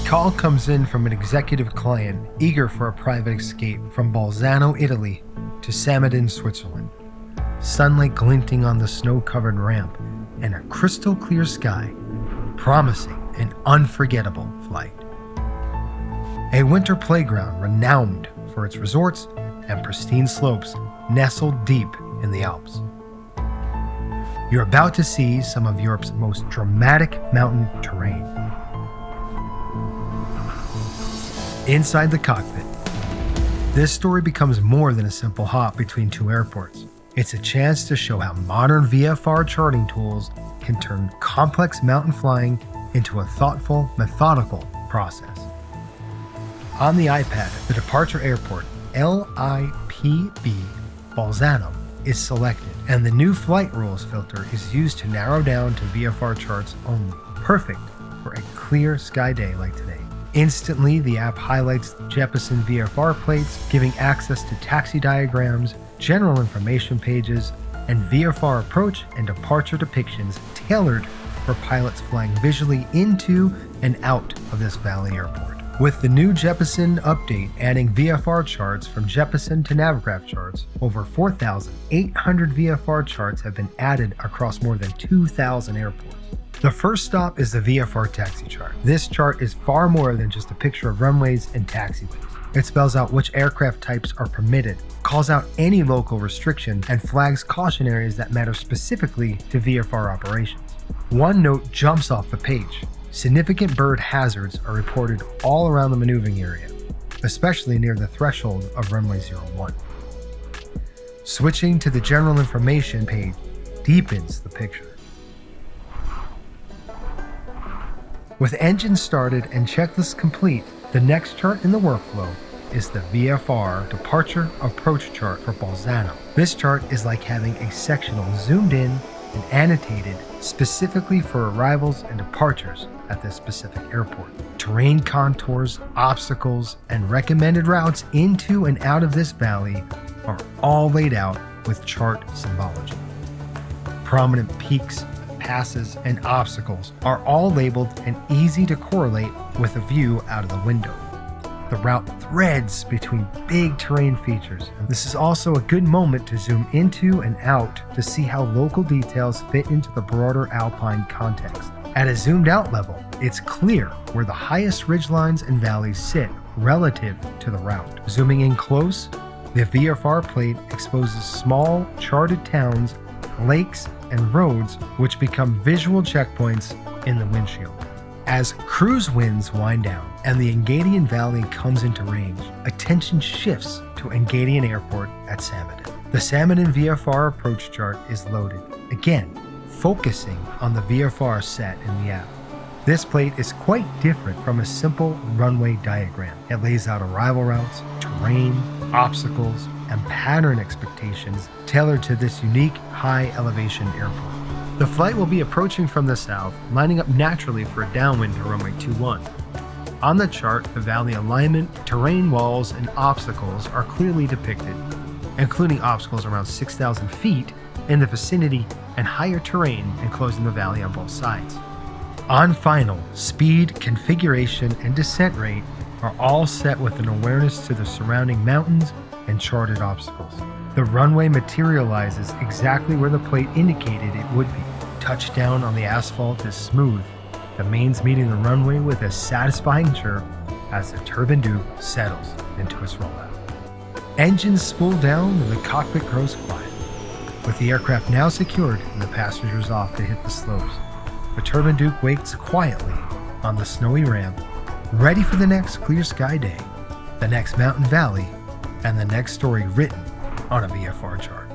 call comes in from an executive client eager for a private escape from Bolzano, Italy to Samedan, Switzerland. Sunlight glinting on the snow-covered ramp and a crystal clear sky, promising an unforgettable flight. A winter playground renowned for its resorts and pristine slopes nestled deep in the Alps. You're about to see some of Europe's most dramatic mountain terrain. Inside the cockpit, this story becomes more than a simple hop between two airports. It's a chance to show how modern VFR charting tools can turn complex mountain flying into a thoughtful, methodical process. On the iPad, the departure airport, LIPB Bolzano, is selected, and the new flight rules filter is used to narrow down to VFR charts only, perfect for a clear sky day like today. Instantly, the app highlights the Jeppesen VFR plates, giving access to taxi diagrams, general information pages, and VFR approach and departure depictions tailored for pilots flying visually into and out of this valley airport. With the new Jeppesen update adding VFR charts from Jeppesen to Navigraph Charts, over 4,800 VFR charts have been added across more than 2,000 airports. The first stop is the VFR Taxi Chart. This chart is far more than just a picture of runways and taxiways. It spells out which aircraft types are permitted, calls out any local restriction, and flags caution areas that matter specifically to VFR operations. One note jumps off the page. Significant bird hazards are reported all around the maneuvering area, especially near the threshold of runway 01. Switching to the general information page deepens the picture. With engines started and checklist complete, the next chart in the workflow is the VFR Departure Approach Chart for Bolzano. This chart is like having a sectional zoomed in and annotated specifically for arrivals and departures at this specific airport. Terrain contours, obstacles, and recommended routes into and out of this valley are all laid out with chart symbology. Prominent peaks, passes, and obstacles are all labeled and easy to correlate with a view out of the window. The route threads between big terrain features, and this is also a good moment to zoom into and out to see how local details fit into the broader Alpine context. At a zoomed out level, it's clear where the highest ridgelines and valleys sit relative to the route. Zooming in close, the VFR plate exposes small charted towns, lakes, and roads which become visual checkpoints in the windshield. As cruise winds wind down and the Engadine Valley comes into range, attention shifts to Engadine Airport at Samedan. The Samedan VFR approach chart is loaded, again focusing on the VFR set in the app. This plate is quite different from a simple runway diagram. It lays out arrival routes, terrain, obstacles, and pattern expectations tailored to this unique high elevation airport. The flight will be approaching from the south, lining up naturally for a downwind to runway 21. On the chart, the valley alignment, terrain walls, and obstacles are clearly depicted, including obstacles around 6,000 feet in the vicinity and higher terrain enclosing the valley on both sides. On final, speed, configuration, and descent rate are all set with an awareness to the surrounding mountains and charted obstacles. The runway materializes exactly where the plate indicated it would be. Touchdown on the asphalt is smooth, the mains meeting the runway with a satisfying chirp as the turbine Duke settles into its rollout. Engines spool down and the cockpit grows quiet. With the aircraft now secured and the passengers off to hit the slopes, the turbine Duke waits quietly on the snowy ramp, ready for the next clear sky day, the next mountain valley, and the next story written on a VFR chart.